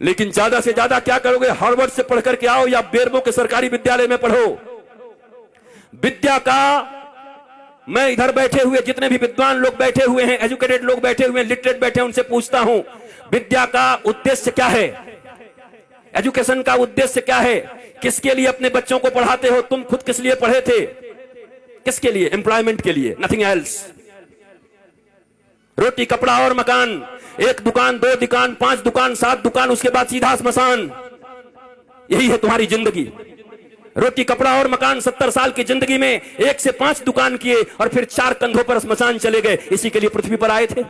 लेकिन ज्यादा से ज्यादा क्या करोगे? हार्वर्ड से पढ़ करके आओ या बेरमो के सरकारी विद्यालय में पढ़ो। विद्या का, मैं इधर बैठे हुए जितने भी विद्वान लोग बैठे हुए हैं, एजुकेटेड लोग बैठे हुए हैं, लिटरेट बैठे हैं, उनसे पूछता हूं विद्या का उद्देश्य क्या है? एजुकेशन का उद्देश्य क्या है? किसके लिए अपने बच्चों को पढ़ाते हो? तुम खुद किस लिए पढ़े थे? किसके लिए? एम्प्लॉयमेंट के लिए, नथिंग एल्स। रोटी कपड़ा और मकान, एक दुकान, दो दुकान, 5 दुकान, 7 दुकान, उसके बाद सीधा स्मशान। यही है तुम्हारी जिंदगी। रोटी कपड़ा और मकान, 70 साल की जिंदगी में 1 से 5 दुकान किए और फिर 4 कंधों पर स्मशान चले गए। इसी के लिए पृथ्वी पर आए थे।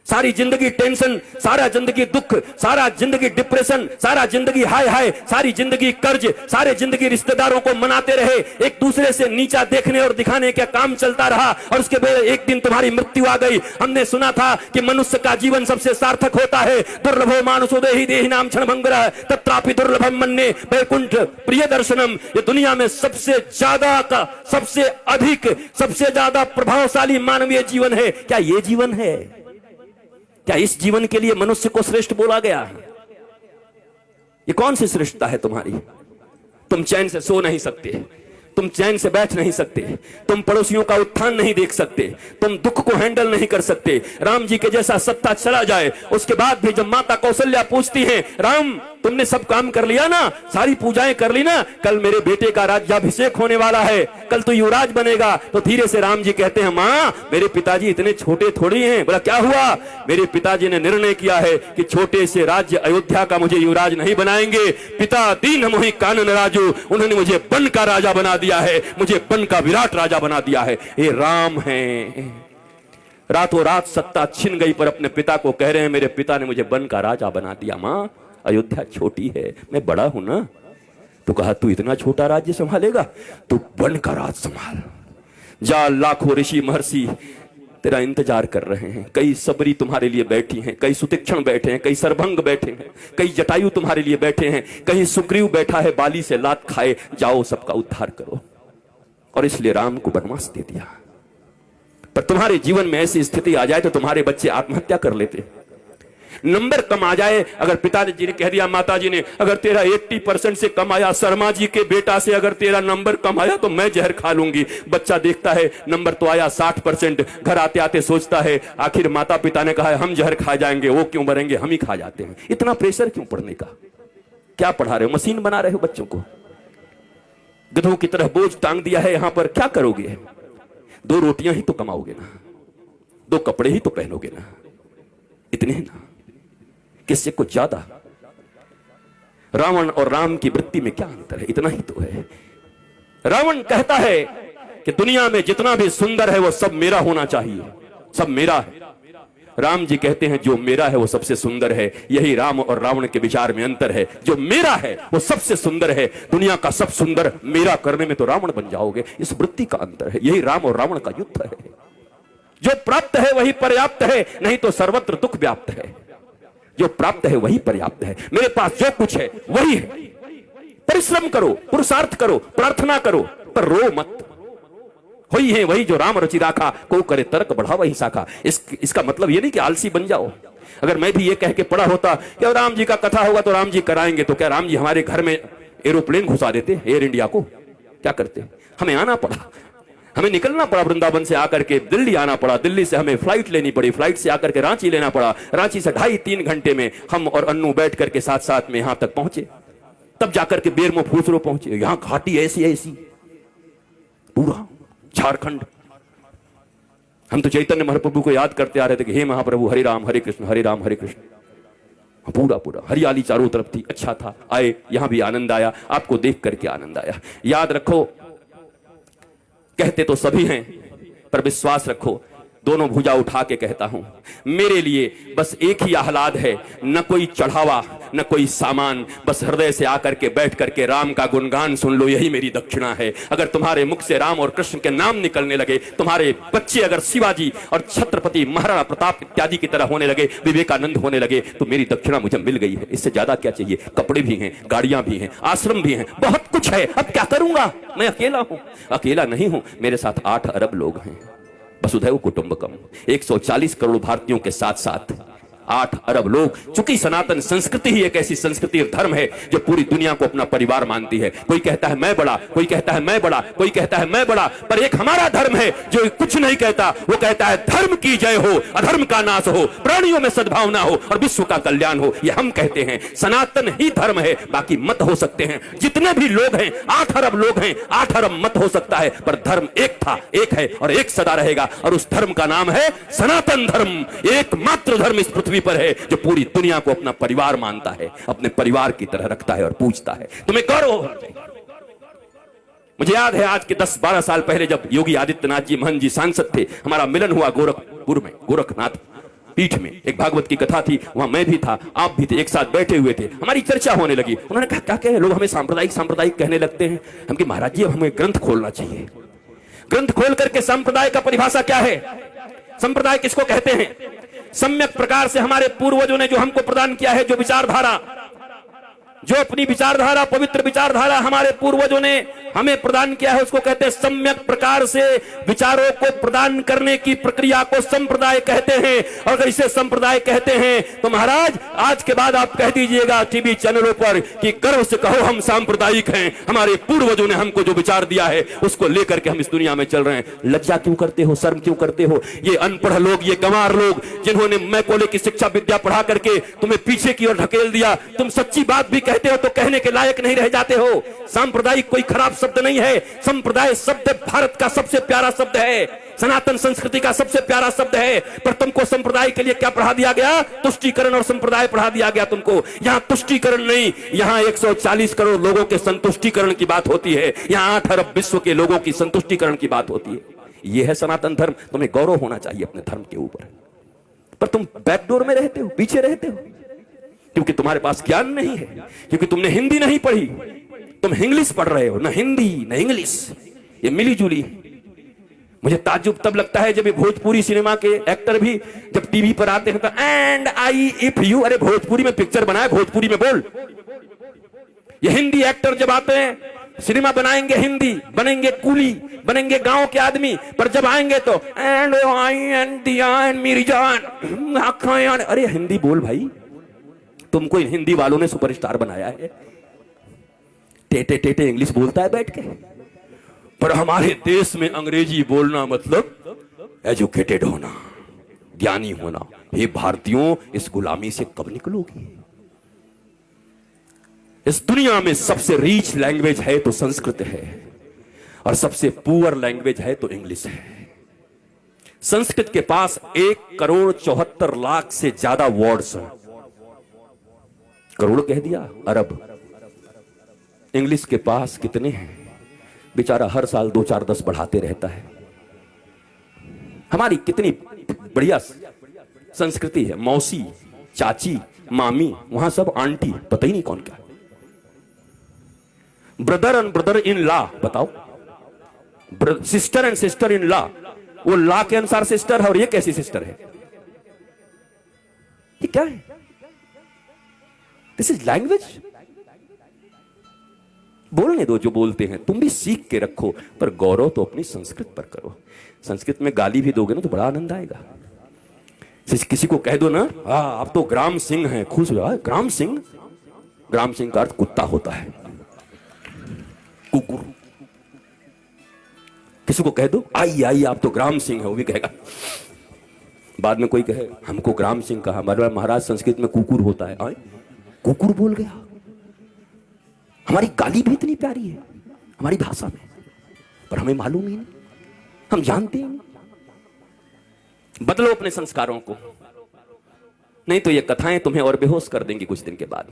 सारी जिंदगी टेंशन, सारा जिंदगी दुख, सारा जिंदगी डिप्रेशन, सारा जिंदगी हाय हाय, सारी जिंदगी कर्ज, सारे जिंदगी रिश्तेदारों को मनाते रहे, एक दूसरे से नीचा देखने और दिखाने का काम चलता रहा और उसके बाद एक दिन तुम्हारी मृत्यु आ गई। हमने सुना था कि मनुष्य का जीवन सबसे सार्थक होता है। दुर्लभो मानुषो देहि देहि नाम क्षणभंगुरः तत्रापि दुर्लभम मन्ये वैकुंठ प्रिय दर्शनम। ये दुनिया में सबसे ज्यादा का, सबसे अधिक, सबसे ज्यादा प्रभावशाली मानवीय जीवन है। क्या ये जीवन है? क्या इस जीवन के लिए मनुष्य को श्रेष्ठ बोला गया? ये कौन सी श्रेष्ठता है तुम्हारी? तुम चैन से सो नहीं सकते, तुम चैन से बैठ नहीं सकते, तुम पड़ोसियों का उत्थान नहीं देख सकते, तुम दुख को हैंडल नहीं कर सकते। राम जी के जैसा सत्ता चला जाए, उसके बाद भी जब माता कौशल्या पूछती हैं, राम तुमने सब काम कर लिया ना, सारी पूजाएं कर ली ना, कल मेरे बेटे का राज्याभिषेक होने वाला है, कल तो युवराज बनेगा। तो धीरे से राम जी कहते हैं, मां मेरे पिताजी इतने छोटे थोड़ी हैं। बोला क्या हुआ? मेरे पिताजी ने निर्णय किया है कि छोटे से राज्य अयोध्या का मुझे युवराज नहीं बनाएंगे। पिता दीन मोहि कानन राजू, उन्होंने मुझे बन का राजा बना दिया है, मुझे बन का विराट राजा बना दिया है। ये राम है। रातों रात सत्ता छिन गई पर अपने पिता को कह रहे हैं, मेरे पिता ने मुझे बन का राजा बना दिया। मां अयोध्या छोटी है, मैं बड़ा हूं ना। तो कहा तू इतना छोटा राज्य संभालेगा? तू बन का राज संभाल। जा, लाखों ऋषि महर्षि तेरा इंतजार कर रहे हैं। कई सबरी तुम्हारे लिए बैठी हैं, कई सुतीक्षण बैठे हैं, कई सरभंग बैठे हैं, कई जटायु तुम्हारे लिए बैठे हैं, कहीं सुग्रीव बैठा है बाली से लात खाए। जाओ सबका उद्धार करो। और इसलिए राम को वनवास दे दिया। पर तुम्हारे जीवन में ऐसी स्थिति आ जाए तो तुम्हारे बच्चे आत्महत्या कर लेते। नंबर कम आ जाए, अगर पिताजी ने कह दिया, माताजी ने, अगर तेरा 80% से कम आया, शर्मा जी के बेटा से अगर तेरा नंबर कम आया तो मैं जहर खा लूंगी। बच्चा देखता है नंबर तो आया 60%, घर आते आते सोचता है आखिर माता पिता ने कहा है हम जहर खा जाएंगे, वो क्यों मरेंगे, हम ही खा जाते हैं। इतना प्रेशर क्यों पढ़ने का? क्या पढ़ा रहे हो? मशीन बना रहे हो बच्चों को? गधों की तरह बोझ टांग दिया है यहां पर। क्या करोगे? 2 रोटियां ही तो कमाओगे ना, 2 कपड़े ही तो पहनोगे ना, इतने ही ना, किससे कुछ ज्यादा? रावण और राम की वृत्ति में क्या अंतर है? इतना ही तो है। रावण कहता है कि दुनिया में जितना भी सुंदर है वो सब मेरा होना चाहिए, सब मेरा है। राम जी कहते हैं जो मेरा है वो सबसे सुंदर है। यही राम और रावण के विचार में अंतर है। जो मेरा है वो सबसे सुंदर है। दुनिया का सब सुंदर मेरा करने में तो रावण बन जाओगे। इस वृत्ति का अंतर है। यही राम और रावण का युद्ध है। जो प्राप्त है वही पर्याप्त है, नहीं तो सर्वत्र दुख व्याप्त है। जो प्राप्त है वही पर्याप्त है। मेरे पास जो कुछ है वही है। परिश्रम करो, पुरुषार्थ करो, प्रार्थना करो, पर रो मत। वही है वही जो राम रचि राखा, को करे तर्क बढ़ा वही शाखा। इसका मतलब ये नहीं कि आलसी बन जाओ। अगर मैं भी ये कह के पढ़ा होता कि राम जी का कथा होगा तो राम जी कराएंगे, तो क्या राम जी हमारे घर में एरोप्लेन घुसा देते एयर इंडिया को? क्या करते? हमें आना पड़ा, हमें निकलना पड़ा वृंदावन से आकर के दिल्ली आना पड़ा। दिल्ली से हमें फ्लाइट लेनी पड़ी, फ्लाइट से आकर के रांची लेना पड़ा। रांची से 2.5-3 घंटे में हम और अन्नू बैठ करके साथ साथ में यहां तक पहुंचे। तब जाकर के बेरमो फूसरो पहुंचे। यहां घाटी ऐसी ऐसी, पूरा झारखंड। हम तो चैतन्य महाप्रभु को याद करते आ रहे थे कि हे महाप्रभु हरे राम हरे कृष्ण हरे राम हरे कृष्ण। पूरा पूरा हरियाली चारों तरफ थी। अच्छा था, आए, यहां भी आनंद आया, आपको देख करके आनंद आया। याद रखो, कहते तो सभी हैं पर विश्वास रखो, दोनों भुजा उठा के कहता हूं, मेरे लिए बस एक ही आह्लाद है, न कोई चढ़ावा न कोई सामान, बस हृदय से आकर के बैठ करके राम का गुणगान सुन लो, यही मेरी दक्षिणा है। अगर तुम्हारे मुख से राम और कृष्ण के नाम निकलने लगे, तुम्हारे बच्चे अगर शिवाजी और छत्रपति महाराणा प्रताप इत्यादि की तरह होने लगे, विवेकानंद होने लगे, तो मेरी दक्षिणा मुझे मिल गई है। इससे ज्यादा क्या चाहिए? कपड़े भी हैं, गाड़ियां भी हैं, आश्रम भी हैं, बहुत कुछ है। अब क्या करूंगा? मैं अकेला हूं। अकेला नहीं हूं, मेरे साथ 8 अरब लोग हैं। वसुधैव कुटुंबकम। 140 करोड़ भारतीयों के साथ साथ 8 अरब लोग। चूंकि सनातन संस्कृति ही एक ऐसी संस्कृति और धर्म है जो पूरी दुनिया को अपना परिवार मानती है। कोई कहता है मैं बड़ा, कोई कहता है मैं बड़ा, कोई कहता है मैं बड़ा, पर एक हमारा धर्म है जो कुछ नहीं कहता। वो कहता है धर्म की जय हो, अधर्म का नाश हो, प्राणियों में सद्भावना हो और विश्व का कल्याण हो। ये हम कहते हैं, सनातन ही धर्म है। बाकी मत हो सकते हैं, जितने भी लोग हैं, 8 अरब लोग हैं, 8 अरब मत हो सकता है, पर धर्म एक था, एक है और एक सदा रहेगा। और उस धर्म का नाम है सनातन धर्म। एकमात्र धर्म इस पृथ्वी पर है जो पूरी दुनिया को अपना परिवार मानता है, अपने परिवार की तरह रखता है और पूजता है। तुम्हें गौरव होना चाहिए। मुझे याद है आज के 10-12 साल पहले जब योगी आदित्यनाथ जी महंत जी सांसद थे, हमारा मिलन हुआ गोरखपुर में, गोरखनाथ पीठ में। एक भागवत की कथा थी, वहां मैं भी था, आप भी थे, एक साथ बैठे हुए थे। हमारी चर्चा होने लगी। उन्होंने कहा क्या कहे, लोग हमें सांप्रदायिक सांप्रदायिक कहने लगते हैं। हम कि महाराज जी अब हमें ग्रंथ खोलना चाहिए। ग्रंथ खोल करके संप्रदाय का परिभाषा क्या है, संप्रदाय किसको कहते हैं। सम्यक प्रकार से हमारे पूर्वजों ने जो हमको प्रदान किया है, जो विचारधारा, जो अपनी विचारधारा, पवित्र विचारधारा हमारे पूर्वजों ने हमें प्रदान किया है, उसको कहते हैं सम्यक प्रकार से विचारों को प्रदान करने की प्रक्रिया को संप्रदाय कहते हैं। और अगर इसे संप्रदाय कहते हैं तो महाराज आज के बाद आप कह दीजिएगा टीवी चैनलों पर कि गर्व से कहो हम सांप्रदायिक हैं, हमारे पूर्वजों ने हमको जो विचार दिया है उसको लेकर के हम इस दुनिया में चल रहे हैं। लज्जा क्यों करते हो, शर्म क्यों करते हो? ये अनपढ़ लोग, ये गंवार लोग जिन्होंने मैकोले की शिक्षा विद्या पढ़ा करके तुम्हें पीछे की ओर ढकेल दिया, तुम सच्ची बात भी कहते हो तो कहने के लायक नहीं रह जाते हो। सांप्रदायिक कोई खराब शब्द नहीं है, संप्रदाय शब्द भारत का सबसे प्यारा शब्द है, सनातन संस्कृति का सबसे प्यारा शब्द है। पर तुमको संप्रदाय के लिए क्या पढ़ा दिया गया? तुष्टीकरण और संप्रदाय पढ़ा दिया गया तुमको। यहां तुष्टीकरण नहीं, यहां 140 करोड़ लोगों के संतुष्टीकरण की बात होती है। यहां 8 अरब विश्व के लोगों की संतुष्टीकरण की बात होती है। यह है सनातन धर्म। तुम्हें गौरव होना चाहिए अपने धर्म के ऊपर, पर तुम बैकडोर में रहते हो, पीछे रहते हो, क्योंकि तुम्हारे पास ज्ञान नहीं है, क्योंकि तुमने हिंदी नहीं पढ़ी, तुम इंग्लिश पढ़ रहे हो। ना हिंदी ना इंग्लिश, ये मिली जुली। मुझे ताज्जुब तब लगता है जब ये भोजपुरी सिनेमा के एक्टर भी जब टीवी पर आते हैं तो एंड आई इफ यू, अरे भोजपुरी में पिक्चर बनाए, भोजपुरी में बोल। ये हिंदी एक्टर जब आते हैं, सिनेमा बनाएंगे हिंदी, बनेंगे कूली, बनेंगे गांव के आदमी, पर जब आएंगे तो एंड आई एंड दिया एंड मेरी जान आँखें, अरे हिंदी बोल भाई। तुमको इन हिंदी वालों ने सुपरस्टार बनाया है, टेटे टेटे इंग्लिश बोलता है बैठ के। पर हमारे देश में अंग्रेजी बोलना मतलब एजुकेटेड होना, ज्ञानी होना। हे भारतीयों, इस गुलामी से कब निकलोगी? इस दुनिया में सबसे रीच लैंग्वेज है तो संस्कृत है, और सबसे पुअर लैंग्वेज है तो इंग्लिश है। संस्कृत के पास 1,74,00,000 से ज्यादा वर्ड्स हैं। करोड़ कह दिया, अरब। इंग्लिश के पास कितने हैं? बेचारा हर साल 2-4-10 बढ़ाते रहता है। हमारी कितनी बढ़िया संस्कृति है। मौसी, चाची, मामी, वहां सब आंटी, पता ही नहीं कौन क्या। Brother and brother in law, बताओ। Sister and sister in law, वो लॉ के अनुसार सिस्टर है और ये कैसी सिस्टर है? ये क्या है? This is language. बोलने दो जो बोलते हैं, तुम भी सीख के रखो, पर गौरव तो अपनी संस्कृत पर करो। संस्कृत में गाली भी दोगे ना तो बड़ा आनंद आएगा। किसी को कह दो ना, आप तो ग्राम सिंह हैं, खुश हो जाए। ग्राम सिंह, ग्राम सिंह का अर्थ कुत्ता होता है, कुकुर। किसी को कह दो आई आई आप तो ग्राम सिंह है, वो भी कहेगा। बाद में कोई कहे हमको ग्राम सिंह कहा, हमारे महाराज संस्कृत में कुकुर होता है। आए कुकुर बोल गया। हमारी गाली भी इतनी प्यारी है हमारी भाषा में, पर हमें मालूम ही नहीं, हम जानते ही नहीं। बदलो अपने संस्कारों को, नहीं तो ये कथाएं तुम्हें और बेहोश कर देंगी कुछ दिन के बाद।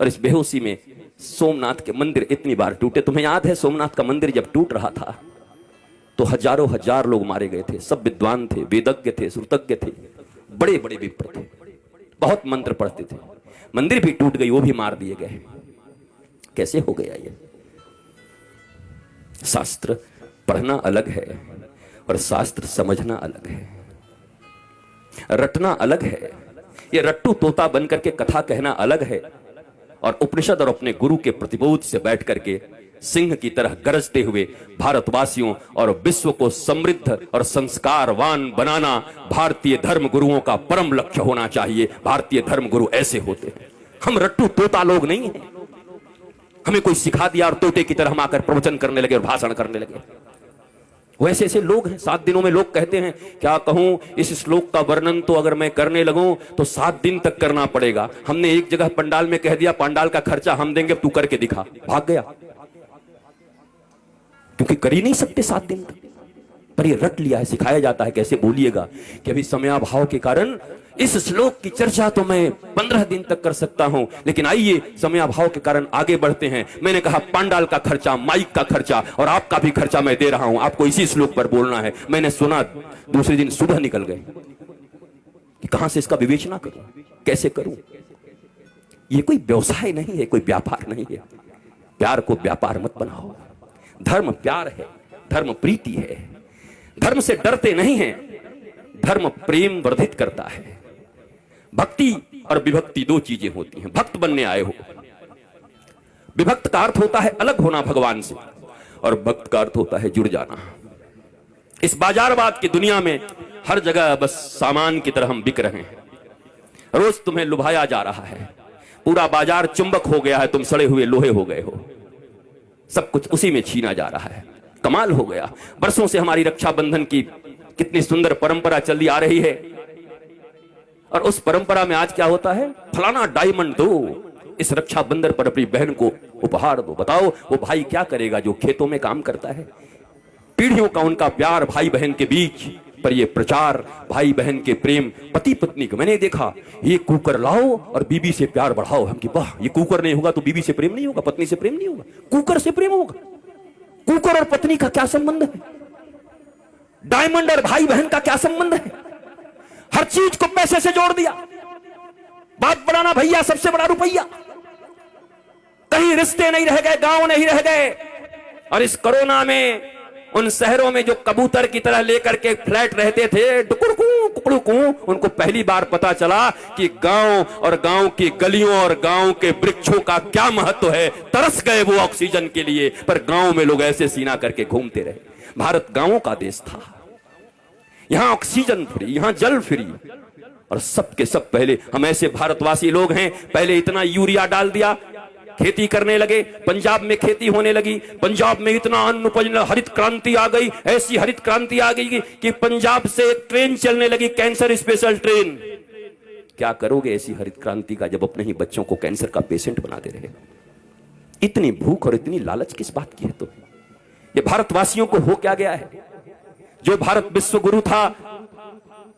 और इस बेहोशी में सोमनाथ के मंदिर इतनी बार टूटे। तुम्हें याद है सोमनाथ का मंदिर जब टूट रहा था तो हजारों हजार लोग मारे गए थे। सब विद्वान थे, वेदज्ञ थे, श्रुतज्ञ थे, बड़े बड़े विप्र थे, बहुत मंत्र पढ़ते थे। मंदिर भी टूट गई, वो भी मार दिए गए। कैसे हो गया ये? शास्त्र पढ़ना अलग है और शास्त्र समझना अलग है, रटना अलग है। ये रट्टू तोता बनकर के कथा कहना अलग है, और उपनिषद और अपने गुरु के प्रतिबोध से बैठ करके सिंह की तरह गरजते हुए भारतवासियों और विश्व को समृद्ध और संस्कारवान बनाना भारतीय धर्म गुरुओं का परम लक्ष्य होना चाहिए। भारतीय धर्म गुरु ऐसे होते हैं। हम रट्टू तोता लोग नहीं हैं। हमें कोई सिखा दिया और तोते की तरह हम आकर प्रवचन करने लगे और भाषण करने लगे। वैसे ऐसे लोग हैं। 7 दिनों में लोग कहते हैं, क्या कहूं, इस श्लोक का वर्णन तो अगर मैं करने लगूं तो 7 दिन तक करना पड़ेगा। हमने एक जगह पंडाल में कह दिया, पंडाल का खर्चा हम देंगे, तू करके दिखा। भाग गया, क्योंकि कर ही नहीं सकते 7 दिन तक। पर ये रट लिया है, सिखाया जाता है कैसे बोलिएगा कि अभी समयाभाव के कारण इस श्लोक की चर्चा तो मैं 15 दिन तक कर सकता हूं, लेकिन आइए समयाभाव के कारण आगे बढ़ते हैं। मैंने कहा पंडाल का खर्चा, माइक का खर्चा और आपका भी खर्चा मैं दे रहा हूं, आपको इसी श्लोक पर बोलना है। मैंने सुना, दूसरे दिन सुबह निकल गए कि कहां से इसका विवेचना करूं, कैसे करूं। ये कोई व्यवसाय नहीं है, कोई व्यापार नहीं है। प्यार को व्यापार मत बनाओ। धर्म प्यार है, धर्म प्रीति है। धर्म से डरते नहीं हैं, धर्म प्रेम वर्धित करता है। भक्ति और विभक्ति 2 चीजें होती हैं। भक्त बनने आए हो, विभक्त का अर्थ होता है अलग होना भगवान से, और भक्त का अर्थ होता है जुड़ जाना। इस बाजारवाद की दुनिया में हर जगह बस सामान की तरह हम बिक रहे हैं। रोज तुम्हें लुभाया जा रहा है, पूरा बाजार चुंबक हो गया है, तुम सड़े हुए लोहे हो गए हो। सब कुछ उसी में छीना जा रहा है। कमाल हो गया। वर्षों से हमारी रक्षाबंधन की कितनी सुंदर परंपरा चली आ रही है, और उस परंपरा में आज क्या होता है, फलाना डायमंड दो, इस रक्षाबंधन पर अपनी बहन को उपहार दो। बताओ वो भाई क्या करेगा जो खेतों में काम करता है। पीढ़ियों का उनका प्यार भाई बहन के बीच, पर ये प्रचार भाई बहन के प्रेम, पति पत्नी को मैंने देखा, ये कुकर लाओ और बीबी से प्यार बढ़ाओ। हम कि वाह, ये कुकर नहीं होगा तो बीबी से प्रेम नहीं होगा, पत्नी से प्रेम नहीं होगा, कुकर से प्रेम होगा। कुकर और पत्नी का क्या संबंध है? डायमंड और भाई बहन का क्या संबंध है? हर चीज को पैसे से जोड़ दिया। बात बनाना भैया, सबसे बड़ा रुपया। कहीं रिश्ते नहीं रह गए, गांव नहीं रह गए। और इस कोरोना में उन शहरों में जो कबूतर की तरह लेकर के फ्लैट रहते थे, टुकुड़कू, उनको पहली बार पता चला कि गांव और गांव की गलियों और गांव के वृक्षों का क्या महत्व है। तरस गए वो ऑक्सीजन के लिए, पर गांव में लोग ऐसे सीना करके घूमते रहे। भारत गांवों का देश था। यहां ऑक्सीजन फ्री, यहां जल फ्री, और सबके सब पहले हम ऐसे भारतवासी लोग हैं, पहले इतना यूरिया डाल दिया, खेती करने लगे, पंजाब में खेती होने लगी, पंजाब में इतना अन्न उपज, हरित क्रांति आ गई, ऐसी हरित क्रांति आ गई कि पंजाब से एक ट्रेन चलने लगी, कैंसर स्पेशल ट्रेन। क्या करोगे ऐसी हरित क्रांति का, जब अपने ही बच्चों को कैंसर का पेशेंट बनाते रहे। इतनी भूख और इतनी लालच किस बात की है? तो ये भारतवासियों को हो क्या गया है? जो भारत विश्व गुरु था,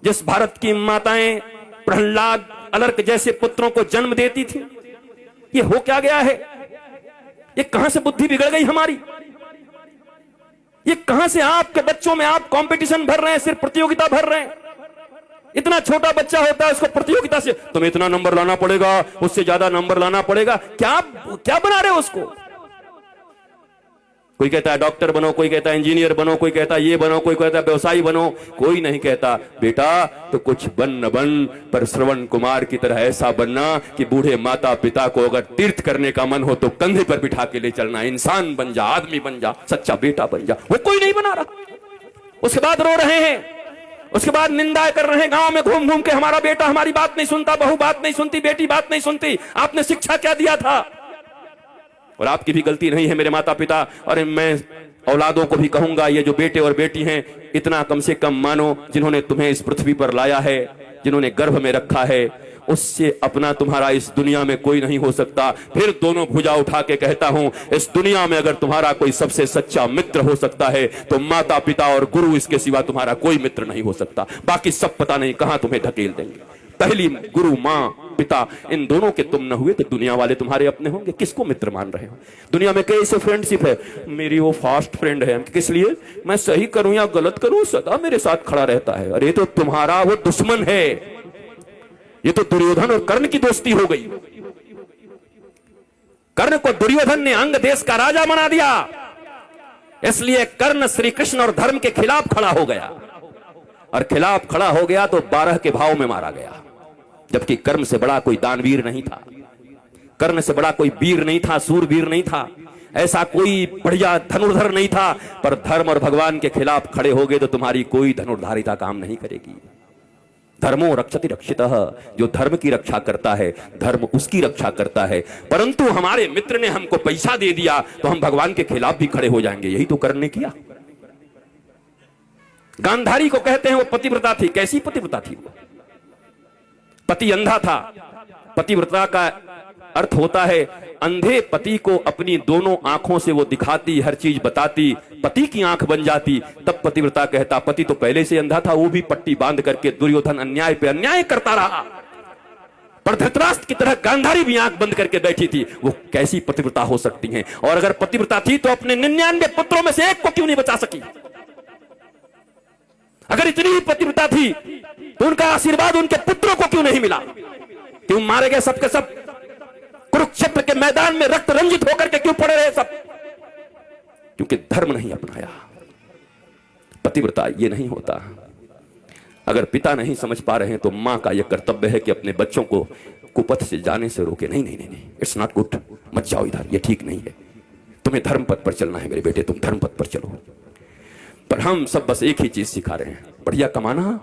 जिस भारत की माताएं प्रहलाद, अलर्क जैसे पुत्रों को जन्म देती थी, ये हो क्या गया है? ये कहां से बुद्धि बिगड़ गई हमारी? ये कहां से आपके बच्चों में आप कंपटीशन भर रहे हैं, सिर्फ प्रतियोगिता भर रहे हैं। इतना छोटा बच्चा होता है, उसको प्रतियोगिता से तुम्हें इतना नंबर लाना पड़ेगा, उससे ज्यादा नंबर लाना पड़ेगा। क्या क्या बना रहे हो उसको? कोई कहता है डॉक्टर बनो, कोई कहता है इंजीनियर बनो, कोई कहता है ये बनो, कोई कहता है व्यवसायी बनो। कोई नहीं कहता बेटा तो कुछ बन न बन, पर श्रवण कुमार की तरह ऐसा बनना कि बूढ़े माता पिता को अगर तीर्थ करने का मन हो तो कंधे पर बिठा के ले चलना। इंसान बन जा, आदमी बन जा, सच्चा बेटा बन जा। वो कोई नहीं बना रहा। उसके बाद रो रहे हैं, उसके बाद निंदा कर रहे हैं गांव में घूम घूम के, हमारा बेटा हमारी बात नहीं सुनता, बहू बात नहीं सुनती, बेटी बात नहीं सुनती। आपने शिक्षा क्या दिया था? और आपकी भी गलती नहीं है मेरे माता पिता, और मैं औलादों को भी कहूंगा, ये जो बेटे और बेटी हैं, इतना कम से कम मानो, जिन्होंने तुम्हें इस पृथ्वी पर लाया है, जिन्होंने गर्भ में रखा है, उससे अपना तुम्हारा इस दुनिया में कोई नहीं हो सकता। फिर दोनों भुजा उठा के कहता हूं, इस दुनिया में अगर तुम्हारा कोई सबसे सच्चा मित्र हो सकता है तो माता पिता और गुरु, इसके सिवा तुम्हारा कोई मित्र नहीं हो सकता। बाकी सब पता नहीं कहां तुम्हें धकेल देंगे। पहली गुरु मां पिता, इन दोनों के तुम न हुए तो दुनिया वाले तुम्हारे अपने होंगे। किसको मित्र मान रहे हो? दुनिया में कैसे फ्रेंडशिप है, मेरी वो फास्ट फ्रेंड है, किस लिए? मैं सही करूं या गलत करूं सदा मेरे साथ खड़ा रहता है। अरे तो तुम्हारा वो दुश्मन है। ये तो दुर्योधन और कर्ण की दोस्ती हो गई। कर्ण को दुर्योधन ने अंग देश का राजा बना दिया, इसलिए कर्ण श्री कृष्ण और धर्म के खिलाफ खड़ा हो गया, और खिलाफ खड़ा हो गया तो 12 के भाव में मारा गया। जबकि कर्ण से बड़ा कोई दानवीर नहीं था, कर्ण से बड़ा कोई वीर नहीं था, सूरवीर नहीं था। ऐसा कोई बढ़िया धनुर्धर नहीं था, पर धर्म और भगवान के खिलाफ खड़े हो गए तो तुम्हारी कोई धनुर्धारिता काम नहीं करेगी। धर्मो रक्षति रक्षितः, जो धर्म की रक्षा करता है धर्म उसकी रक्षा करता है। परंतु हमारे मित्र ने हमको पैसा दे दिया तो हम भगवान के खिलाफ भी खड़े हो जाएंगे, यही तो कर्ण ने किया। गांधारी को कहते हैं वो पतिव्रता थी। कैसी पतिव्रता थी वो? पति अंधा था। पतिव्रता का अर्थ होता है अंधे पति को अपनी दोनों आंखों से वो दिखाती, हर चीज बताती, पति की आंख बन जाती, तब पतिव्रता कहता। पति तो पहले से अंधा था, वो भी पट्टी बांध करके दुर्योधन अन्याय पे अन्याय करता रहा, पर धृतराष्ट्र की तरह गांधारी भी आंख बंद करके बैठी थी। वो कैसी पतिव्रता हो सकती हैं? और अगर पतिव्रता थी तो अपने 99 पुत्रों में से एक को क्यों नहीं बचा सकी? अगर इतनी ही पतिव्रता थी तो उनका आशीर्वाद उनके पुत्रों को क्यों नहीं मिला? क्यों मारे गए सबके सब? कुरुक्षेत्र के मैदान में रक्त रंजित होकर के क्यों पड़े रहे सब? क्योंकि धर्म नहीं अपनाया। पतिव्रता ये नहीं होता। अगर पिता नहीं समझ पा रहे हैं तो मां का यह कर्तव्य है कि अपने बच्चों को कुपथ से जाने से रोके। नहीं नहीं नहीं नहीं, इट्स नॉट गुड, मत जाओ इधर, ये ठीक नहीं है, तुम्हें धर्म पथ पर चलना है मेरे बेटे, तुम धर्म पथ पर चलो। पर हम सब बस एक ही चीज सिखा रहे हैं, बढ़िया कमाना